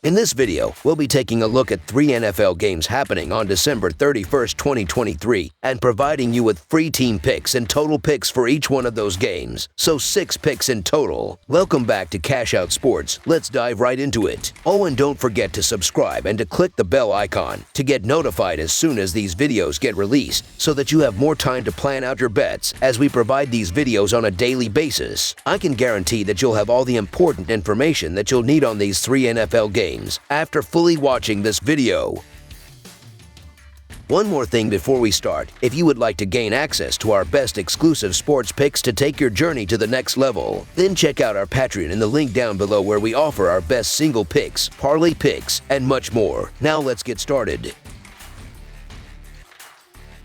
In this video, we'll be taking a look at 3 NFL games happening on December 31st, 2023, and providing you with free team picks and total picks for each one of those games, so 6 picks in total. Welcome back to Cash Out Sports. Let's dive right into it. Oh, and don't forget to subscribe and to click the bell icon to get notified as soon as these videos get released, so that you have more time to plan out your bets as we provide these videos on a daily basis. I can guarantee that you'll have all the important information that you'll need on these 3 NFL games after fully watching this video. One more thing before we start, if you would like to gain access to our best exclusive sports picks to take your journey to the next level, then check out our Patreon in the link down below where we offer our best single picks, parlay picks, and much more. Now let's get started.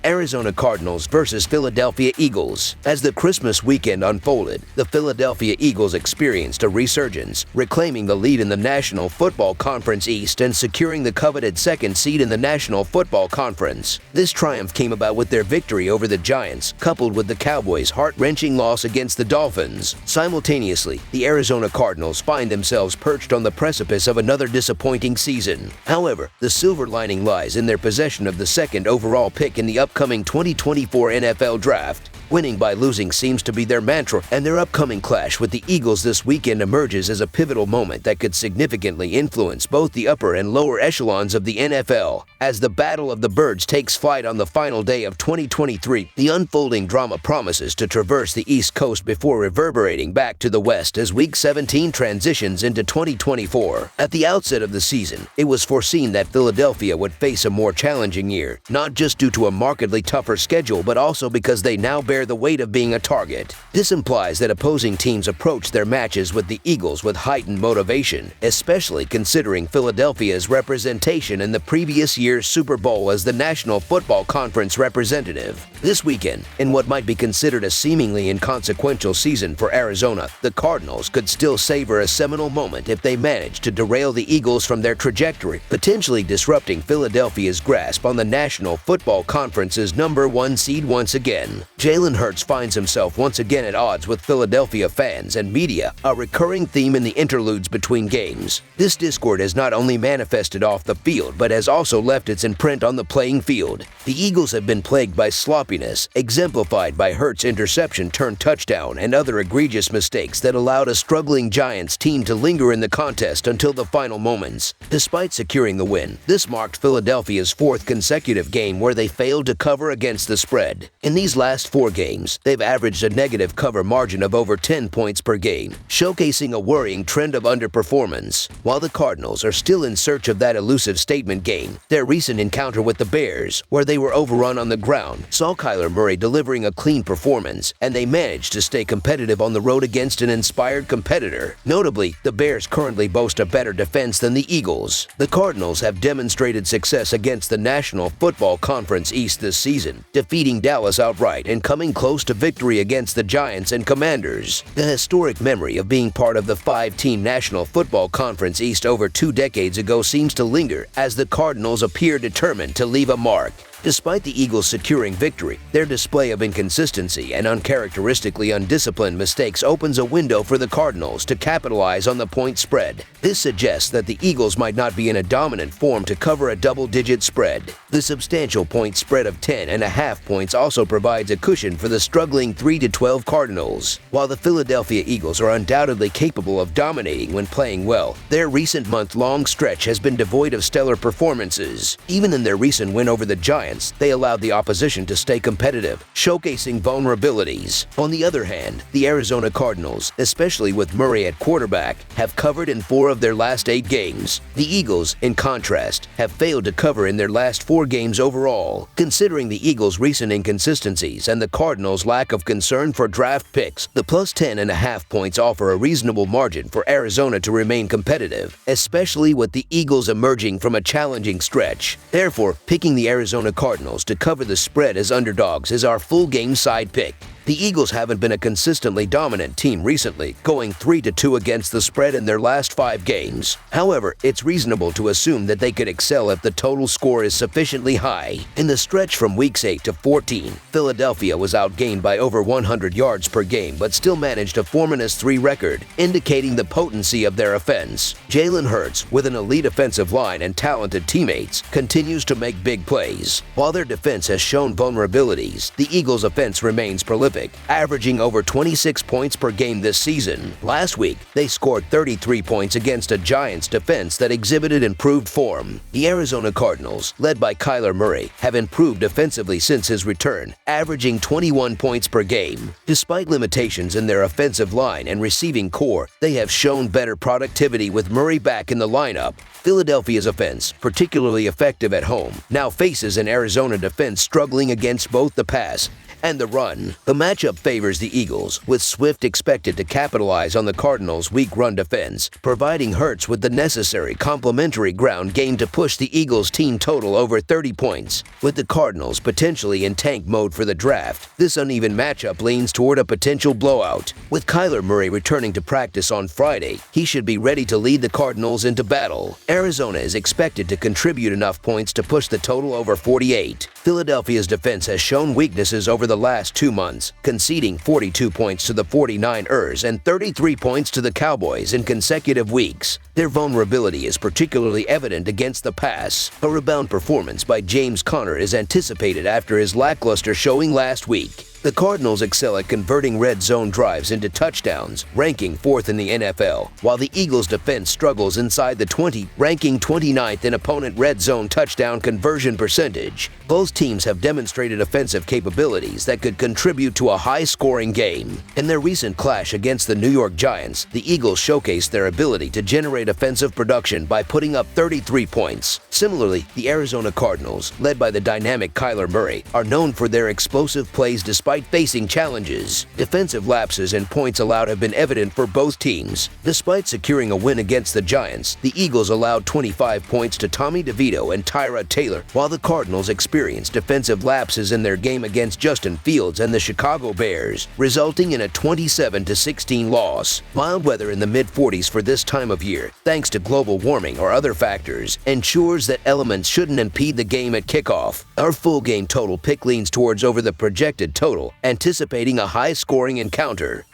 Arizona Cardinals versus Philadelphia Eagles. As the Christmas weekend unfolded, the Philadelphia Eagles experienced a resurgence, reclaiming the lead in the National Football Conference East and securing the coveted second seed in the National Football Conference. This triumph came about with their victory over the Giants, coupled with the Cowboys' heart-wrenching loss against the Dolphins. Simultaneously, the Arizona Cardinals find themselves perched on the precipice of another disappointing season. However, the silver lining lies in their possession of the second overall pick in the upcoming 2024 NFL Draft. Winning by losing seems to be their mantra, and their upcoming clash with the Eagles this weekend emerges as a pivotal moment that could significantly influence both the upper and lower echelons of the NFL. As the Battle of the Birds takes flight on the final day of 2023, the unfolding drama promises to traverse the East Coast before reverberating back to the West as Week 17 transitions into 2024. At the outset of the season, it was foreseen that Philadelphia would face a more challenging year, not just due to a markedly tougher schedule, but also because they now bear the weight of being a target. This implies that opposing teams approach their matches with the Eagles with heightened motivation, especially considering Philadelphia's representation in the previous year's Super Bowl as the National Football Conference representative. This weekend, in what might be considered a seemingly inconsequential season for Arizona, the Cardinals could still savor a seminal moment if they manage to derail the Eagles from their trajectory, potentially disrupting Philadelphia's grasp on the National Football Conference's #1 seed once again. Jalen Hurts finds himself once again at odds with Philadelphia fans and media, a recurring theme in the interludes between games. This discord has not only manifested off the field, but has also left its imprint on the playing field. The Eagles have been plagued by sloppiness, exemplified by Hurts' interception-turned-touchdown and other egregious mistakes that allowed a struggling Giants team to linger in the contest until the final moments. Despite securing the win, this marked Philadelphia's 4th consecutive game where they failed to cover against the spread. In these last 4 games, they've averaged a negative cover margin of over 10 points per game, showcasing a worrying trend of underperformance. While the Cardinals are still in search of that elusive statement game, their recent encounter with the Bears, where they were overrun on the ground, saw Kyler Murray delivering a clean performance, and they managed to stay competitive on the road against an inspired competitor. Notably, the Bears currently boast a better defense than the Eagles. The Cardinals have demonstrated success against the National Football Conference East this season, defeating Dallas outright and coming close to victory against the Giants and Commanders. The historic memory of being part of the 5-team National Football Conference East over 2 decades ago seems to linger as the Cardinals appear determined to leave a mark. Despite the Eagles securing victory, their display of inconsistency and uncharacteristically undisciplined mistakes opens a window for the Cardinals to capitalize on the point spread. This suggests that the Eagles might not be in a dominant form to cover a double-digit spread. The substantial point spread of 10.5 points also provides a cushion for the struggling 3-12 Cardinals. While the Philadelphia Eagles are undoubtedly capable of dominating when playing well, their recent month-long stretch has been devoid of stellar performances. Even in their recent win over the Giants, they allowed the opposition to stay competitive, showcasing vulnerabilities. On the other hand, the Arizona Cardinals, especially with Murray at quarterback, have covered in 4 of their last 8 games. The Eagles, in contrast, have failed to cover in their last 4 games overall. Considering the Eagles' recent inconsistencies and the Cardinals' lack of concern for draft picks, the plus 10.5 points offer a reasonable margin for Arizona to remain competitive, especially with the Eagles emerging from a challenging stretch. Therefore, picking the Arizona Cardinals to cover the spread as underdogs is our full game side pick. The Eagles haven't been a consistently dominant team recently, going 3-2 against the spread in their last 5 games. However, it's reasonable to assume that they could excel if the total score is sufficiently high. In the stretch from weeks 8 to 14, Philadelphia was outgained by over 100 yards per game but still managed a 4-3 record, indicating the potency of their offense. Jalen Hurts, with an elite offensive line and talented teammates, continues to make big plays. While their defense has shown vulnerabilities, the Eagles' offense remains prolific, averaging over 26 points per game this season. Last week, they scored 33 points against a Giants defense that exhibited improved form. The Arizona Cardinals, led by Kyler Murray, have improved defensively since his return, averaging 21 points per game. Despite limitations in their offensive line and receiving core, they have shown better productivity with Murray back in the lineup. Philadelphia's offense, particularly effective at home, now faces an Arizona defense struggling against both the pass and the run. The matchup favors the Eagles, with Swift expected to capitalize on the Cardinals' weak run defense, providing Hurts with the necessary complementary ground game to push the Eagles' team total over 30 points. With the Cardinals potentially in tank mode for the draft, this uneven matchup leans toward a potential blowout. With Kyler Murray returning to practice on Friday, he should be ready to lead the Cardinals into battle. Arizona is expected to contribute enough points to push the total over 48. Philadelphia's defense has shown weaknesses over the last 2 months, conceding 42 points to the 49ers and 33 points to the Cowboys in consecutive weeks. Their vulnerability is particularly evident against the pass. A rebound performance by James Conner is anticipated after his lackluster showing last week. The Cardinals excel at converting red zone drives into touchdowns, ranking 4th in the NFL, while the Eagles' defense struggles inside the 20, ranking 29th in opponent red zone touchdown conversion percentage. Both teams have demonstrated offensive capabilities that could contribute to a high-scoring game. In their recent clash against the New York Giants, the Eagles showcased their ability to generate offensive production by putting up 33 points. Similarly, the Arizona Cardinals, led by the dynamic Kyler Murray, are known for their explosive plays despite facing challenges. Defensive lapses and points allowed have been evident for both teams. Despite securing a win against the Giants, the Eagles allowed 25 points to Tommy DeVito and Tyrod Taylor, while the Cardinals experienced defensive lapses in their game against Justin Fields and the Chicago Bears, resulting in a 27-16 loss. Mild weather in the mid-40s for this time of year, thanks to global warming or other factors, ensures that elements shouldn't impede the game at kickoff. Our full game total pick leans towards over the projected total, anticipating a high-scoring encounter.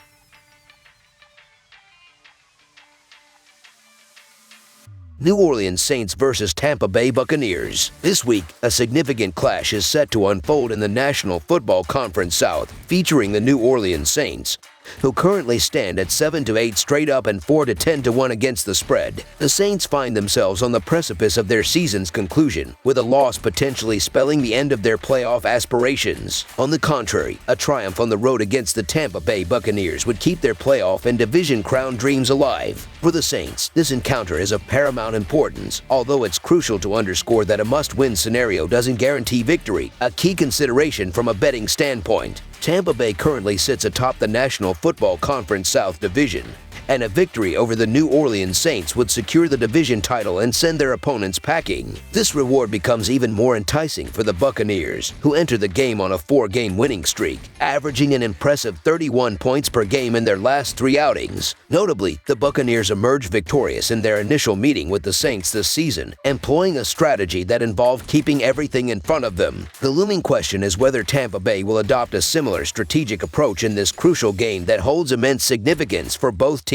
New Orleans Saints versus Tampa Bay Buccaneers. This week, a significant clash is set to unfold in the National Football Conference South, featuring the New Orleans Saints, who currently stand at 7-8 straight up and 4-10-1 against the spread. The Saints find themselves on the precipice of their season's conclusion, with a loss potentially spelling the end of their playoff aspirations. On the contrary, a triumph on the road against the Tampa Bay Buccaneers would keep their playoff and division crown dreams alive. For the Saints, this encounter is of paramount importance, although it's crucial to underscore that a must-win scenario doesn't guarantee victory, a key consideration from a betting standpoint. Tampa Bay currently sits atop the National Football Conference South Division, and a victory over the New Orleans Saints would secure the division title and send their opponents packing. This reward becomes even more enticing for the Buccaneers, who enter the game on a 4-game winning streak, averaging an impressive 31 points per game in their last 3 outings. Notably, the Buccaneers emerged victorious in their initial meeting with the Saints this season, employing a strategy that involved keeping everything in front of them. The looming question is whether Tampa Bay will adopt a similar strategic approach in this crucial game that holds immense significance for both teams.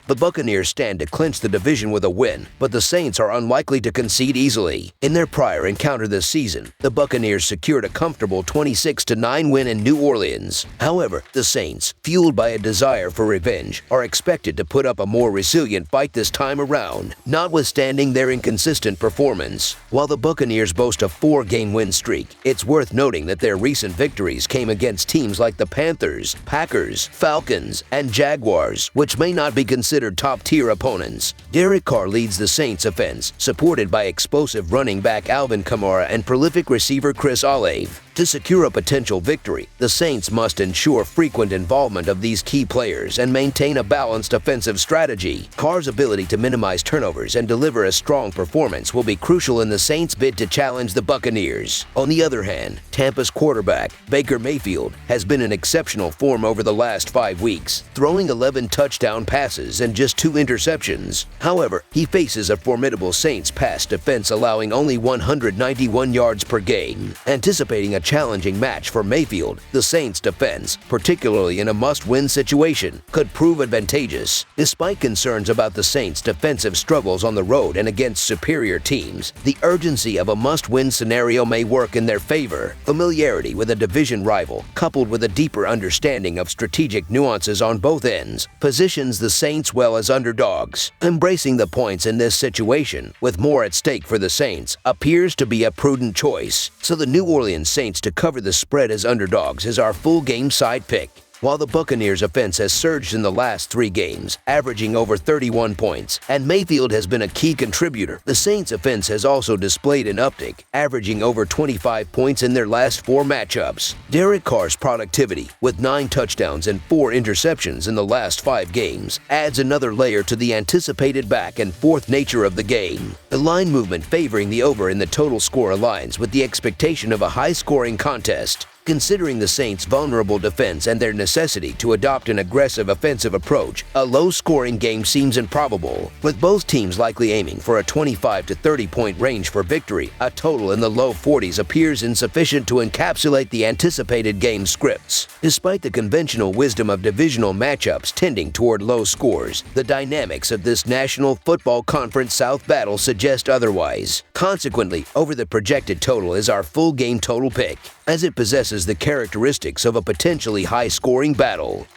The Buccaneers stand to clinch the division with a win, but the Saints are unlikely to concede easily. In their prior encounter this season, the Buccaneers secured a comfortable 26-9 win in New Orleans. However, the Saints, fueled by a desire for revenge, are expected to put up a more resilient fight this time around, notwithstanding their inconsistent performance. While the Buccaneers boast a 4-game win streak, it's worth noting that their recent victories came against teams like the Panthers, Packers, Falcons, and Jaguars, which may not be considered top-tier opponents. Derek Carr leads the Saints' offense, supported by explosive running back Alvin Kamara and prolific receiver Chris Olave. To secure a potential victory, the Saints must ensure frequent involvement of these key players and maintain a balanced offensive strategy. Carr's ability to minimize turnovers and deliver a strong performance will be crucial in the Saints' bid to challenge the Buccaneers. On the other hand, Tampa's quarterback, Baker Mayfield, has been in exceptional form over the last 5 weeks, throwing 11 touchdown passes and just 2 interceptions. However, he faces a formidable Saints pass defense allowing only 191 yards per game. Anticipating a challenging match for Mayfield, the Saints defense, particularly in a must-win situation, could prove advantageous. Despite concerns about the Saints' defensive struggles on the road and against superior teams, the urgency of a must-win scenario may work in their favor. Familiarity with a division rival, coupled with a deeper understanding of strategic nuances on both ends, positions the Saints well as underdogs. Embracing the points in this situation, with more at stake for the Saints, appears to be a prudent choice. So the New Orleans Saints to cover the spread as underdogs is our full game side pick. While the Buccaneers' offense has surged in the last 3 games, averaging over 31 points, and Mayfield has been a key contributor, the Saints' offense has also displayed an uptick, averaging over 25 points in their last 4 matchups. Derek Carr's productivity, with 9 touchdowns and 4 interceptions in the last 5 games, adds another layer to the anticipated back and forth nature of the game. The line movement favoring the over in the total score aligns with the expectation of a high-scoring contest. Considering the Saints' vulnerable defense and their necessity to adopt an aggressive offensive approach, a low-scoring game seems improbable. With both teams likely aiming for a 25 to 30-point range for victory, a total in the low 40s appears insufficient to encapsulate the anticipated game scripts. Despite the conventional wisdom of divisional matchups tending toward low scores, the dynamics of this National Football Conference South battle suggest otherwise. Consequently, over the projected total is our full game total pick, as it possesses the characteristics of a potentially high-scoring battle.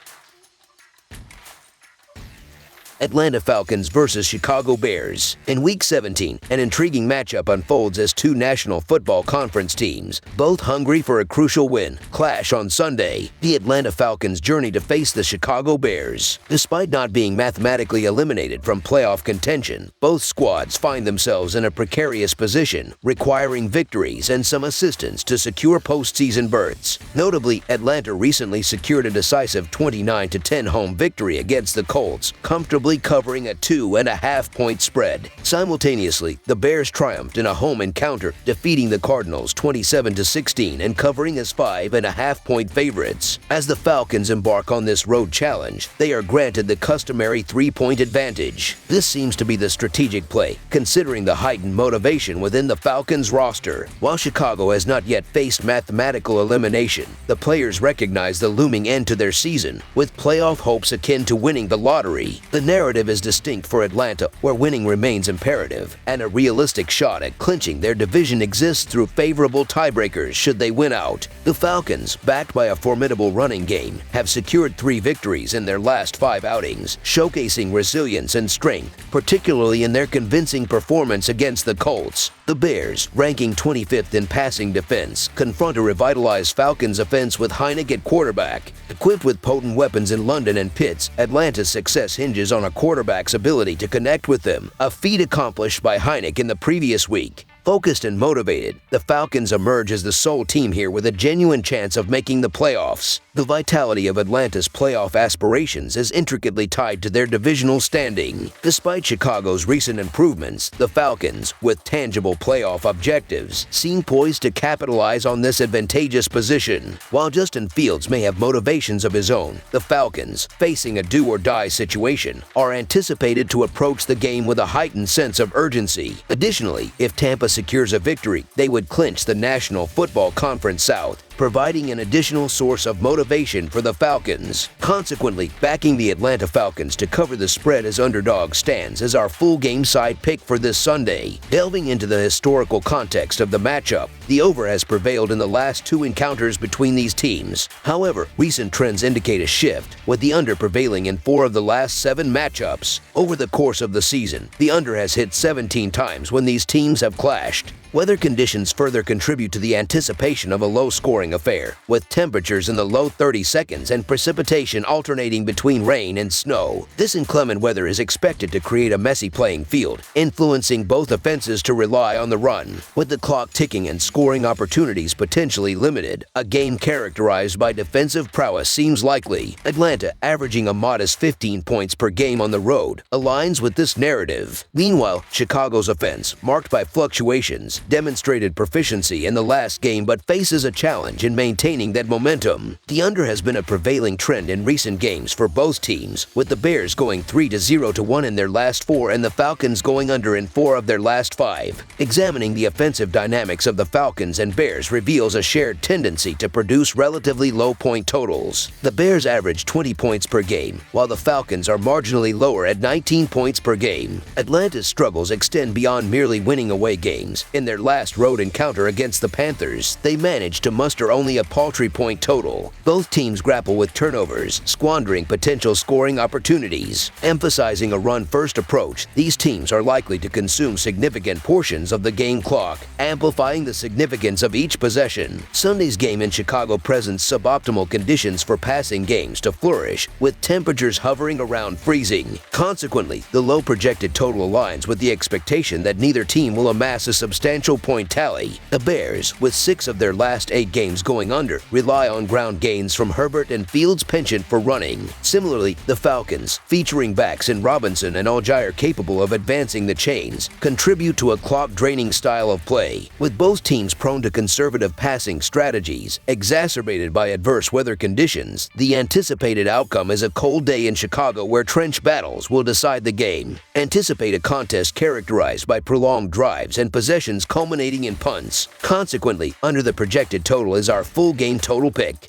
Atlanta Falcons versus Chicago Bears. In Week 17, an intriguing matchup unfolds as 2 National Football Conference teams, both hungry for a crucial win, clash on Sunday. The Atlanta Falcons journey to face the Chicago Bears. Despite not being mathematically eliminated from playoff contention, both squads find themselves in a precarious position, requiring victories and some assistance to secure postseason berths. Notably, Atlanta recently secured a decisive 29-10 home victory against the Colts, comfortably covering a 2.5-point spread. Simultaneously, the Bears triumphed in a home encounter, defeating the Cardinals 27-16 and covering as 5.5-point favorites. As the Falcons embark on this road challenge, they are granted the customary 3-point advantage. This seems to be the strategic play, considering the heightened motivation within the Falcons roster. While Chicago has not yet faced mathematical elimination, the players recognize the looming end to their season, with playoff hopes akin to winning the lottery. The narrative is distinct for Atlanta, where winning remains imperative, and a realistic shot at clinching their division exists through favorable tiebreakers should they win out. The Falcons, backed by a formidable running game, have secured 3 victories in their last 5 outings, showcasing resilience and strength, particularly in their convincing performance against the Colts. The Bears, ranking 25th in passing defense, confront a revitalized Falcons offense with Heinicke at quarterback. Equipped with potent weapons in London and Pitts, Atlanta's success hinges on a quarterback's ability to connect with them, a feat accomplished by Heinicke in the previous week. Focused and motivated, the Falcons emerge as the sole team here with a genuine chance of making the playoffs. The vitality of Atlanta's playoff aspirations is intricately tied to their divisional standing. Despite Chicago's recent improvements, the Falcons, with tangible playoff objectives, seem poised to capitalize on this advantageous position. While Justin Fields may have motivations of his own, the Falcons, facing a do-or-die situation, are anticipated to approach the game with a heightened sense of urgency. Additionally, if Tampa secures a victory, they would clinch the National Football Conference South, providing an additional source of motivation for the Falcons. Consequently, backing the Atlanta Falcons to cover the spread as underdog stands as our full game side pick for this Sunday. Delving into the historical context of the matchup, the over has prevailed in the last 2 encounters between these teams. However, recent trends indicate a shift, with the under prevailing in 4 of the last 7 matchups. Over the course of the season, the under has hit 17 times when these teams have clashed. Weather conditions further contribute to the anticipation of a low-scoring affair, with temperatures in the low 30 seconds and precipitation alternating between rain and snow. This inclement weather is expected to create a messy playing field, influencing both offenses to rely on the run. With the clock ticking and score scoring opportunities potentially limited. A game characterized by defensive prowess seems likely. Atlanta, averaging a modest 15 points per game on the road, aligns with this narrative. Meanwhile, Chicago's offense, marked by fluctuations, demonstrated proficiency in the last game but faces a challenge in maintaining that momentum. The under has been a prevailing trend in recent games for both teams, with the Bears going 3-0-1 in their last 4 and the Falcons going under in 4 of their last 5. Examining the offensive dynamics of the Falcons and Bears reveals a shared tendency to produce relatively low point totals. The Bears average 20 points per game, while the Falcons are marginally lower at 19 points per game. Atlanta's struggles extend beyond merely winning away games. In their last road encounter against the Panthers, they managed to muster only a paltry point total. Both teams grapple with turnovers, squandering potential scoring opportunities. Emphasizing a run-first approach, these teams are likely to consume significant portions of the game clock, amplifying the significance of each possession. Sunday's game in Chicago presents suboptimal conditions for passing games to flourish, with temperatures hovering around freezing. Consequently, the low projected total aligns with the expectation that neither team will amass a substantial point tally. The Bears, with 6 of their last 8 games going under, rely on ground gains from Herbert and Fields' penchant for running. Similarly, the Falcons, featuring backs in Robinson and Algier capable of advancing the chains, contribute to a clock-draining style of play, with both teams prone to conservative passing strategies, exacerbated by adverse weather conditions. The anticipated outcome is a cold day in Chicago where trench battles will decide the game. Anticipate a contest characterized by prolonged drives and possessions culminating in punts. Consequently, under the projected total is our full game total pick.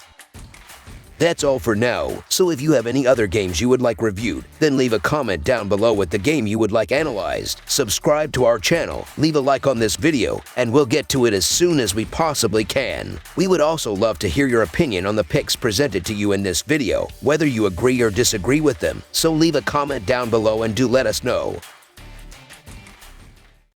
That's all for now, so if you have any other games you would like reviewed, then leave a comment down below with the game you would like analyzed. Subscribe to our channel, leave a like on this video, and we'll get to it as soon as we possibly can. We would also love to hear your opinion on the picks presented to you in this video, whether you agree or disagree with them, so leave a comment down below and do let us know.